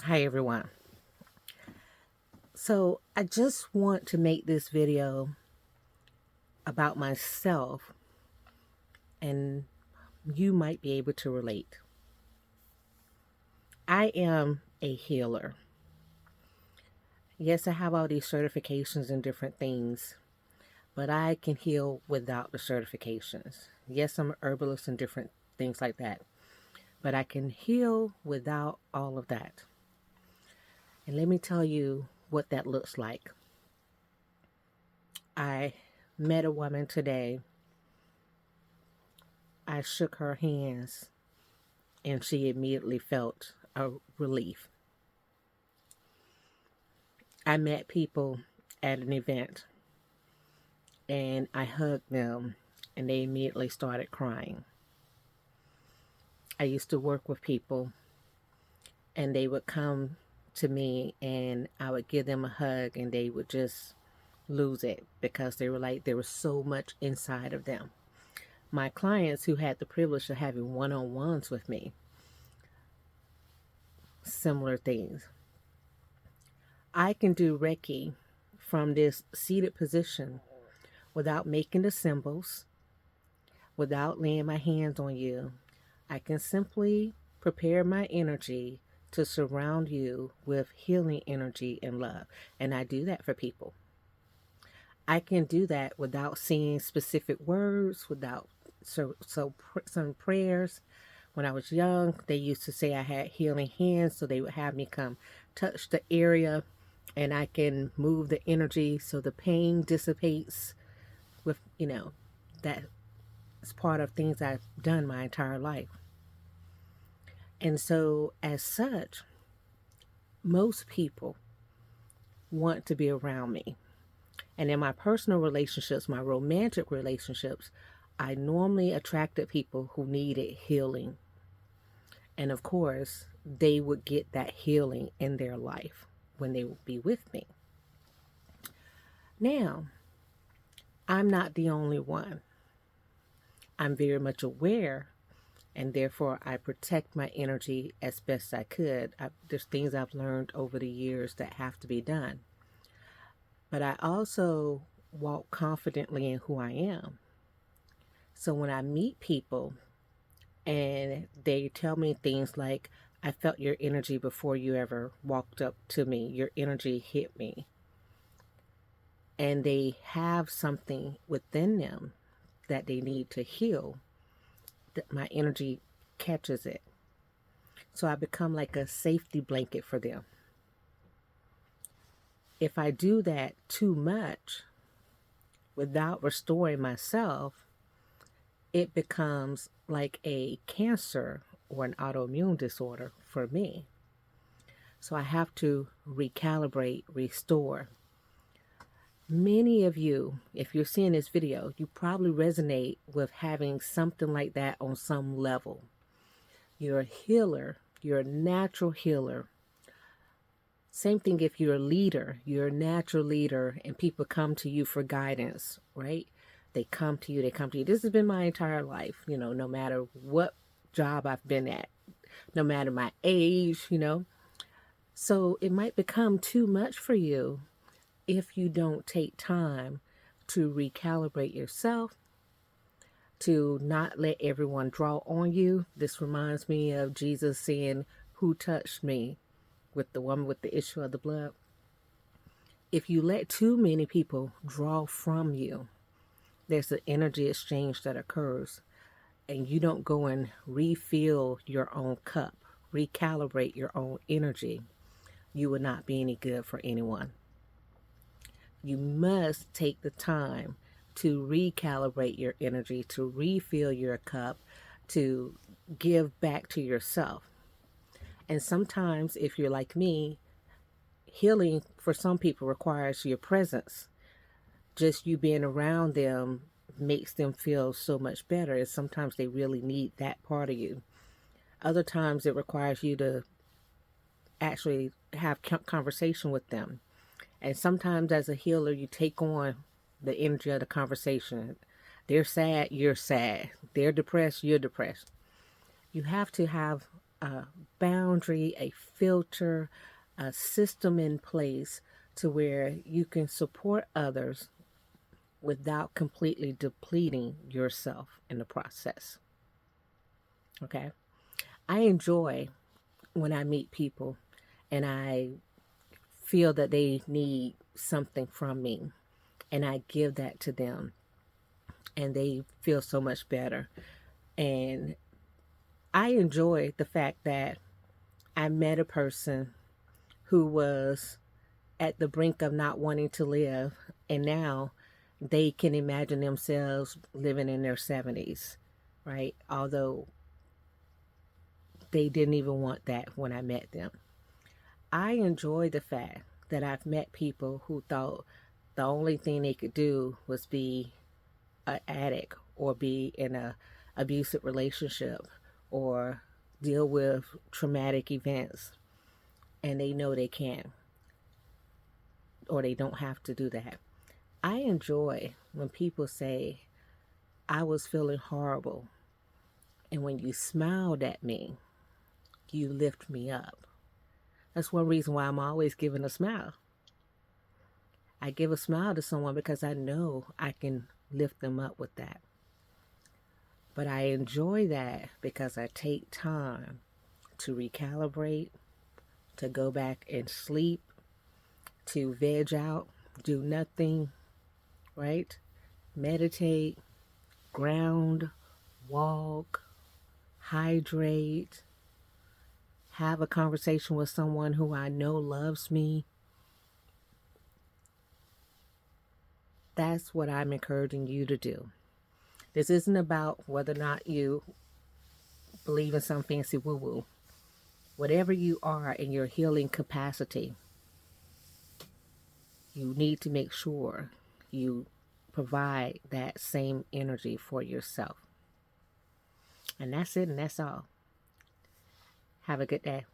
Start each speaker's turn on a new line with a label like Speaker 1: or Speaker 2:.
Speaker 1: Hi everyone. So I just want to make this video about myself and you might be able to relate. I am a healer. Yes, I have all these certifications and different things, but I can heal without the certifications. Yes, I'm a herbalist and different things like that, but I can heal without all of that. And let me tell you what that looks like. I met a woman today. I shook her hands and she immediately felt a relief. I met people at an event and I hugged them and they immediately started crying. I used to work with people and they would come to me and I would give them a hug and they would just lose it because they were like there was so much inside of them. My clients who had the privilege of having one-on-ones with me, similar things. I can do Reiki from this seated position without making the symbols, without laying my hands on you. I can simply prepare my energy to surround you with healing energy and love. And I do that for people. I can do that without saying specific words, without some prayers. When I was young, they used to say I had healing hands, so they would have me come touch the area and I can move the energy so the pain dissipates with, that is part of things I've done my entire life. And so, as such, most people want to be around me. And in my personal relationships, my romantic relationships, I normally attracted people who needed healing. And of course, they would get that healing in their life when they would be with me. Now, I'm not the only one. I'm very much aware and therefore I protect my energy as best I could. There's things I've learned over the years that have to be done. But I also walk confidently in who I am. So when I meet people and they tell me things like, I felt your energy before you ever walked up to me, your energy hit me. And they have something within them that they need to heal, that my energy catches it. So I become like a safety blanket for them. If I do that too much without restoring myself, it becomes like a cancer or an autoimmune disorder for me. So I have to recalibrate, restore. Many of you, if you're seeing this video, you probably resonate with having something like that on some level. You're a healer, you're a natural healer. Same thing if you're a leader, you're a natural leader and people come to you for guidance, right? They come to you. This has been my entire life, no matter what job I've been at, no matter my age, So it might become too much for you if you don't take time to recalibrate yourself, to not let everyone draw on you. This reminds me of Jesus saying, "Who touched me?" with the woman with the issue of the blood. If you let too many people draw from you, there's an energy exchange that occurs and you don't go and refill your own cup, recalibrate your own energy, you will not be any good for anyone. You must take the time to recalibrate your energy, to refill your cup, to give back to yourself. And sometimes, if you're like me, healing for some people requires your presence. Just you being around them makes them feel so much better. And sometimes they really need that part of you. Other times it requires you to actually have conversation with them. And sometimes as a healer, you take on the energy of the conversation. They're sad, you're sad. They're depressed, you're depressed. You have to have a boundary, a filter, a system in place to where you can support others without completely depleting yourself in the process. Okay? I enjoy when I meet people and I feel that they need something from me and I give that to them and they feel so much better. And I enjoy the fact that I met a person who was at the brink of not wanting to live, and now they can imagine themselves living in their 70s, right? Although they didn't even want that when I met them. I enjoy the fact that I've met people who thought the only thing they could do was be an addict or be in a abusive relationship or deal with traumatic events, and they know they can or they don't have to do that. I enjoy when people say, I was feeling horrible, and when you smiled at me, you lift me up. That's one reason why I'm always giving a smile. I give a smile to someone because I know I can lift them up with that. But I enjoy that because I take time to recalibrate, to go back and sleep, to veg out, do nothing, right? Meditate, ground, walk, hydrate, have a conversation with someone who I know loves me. That's what I'm encouraging you to do. This isn't about whether or not you believe in some fancy woo woo. Whatever you are in your healing capacity, you need to make sure you provide that same energy for yourself. And that's it, and that's all. Have a good day.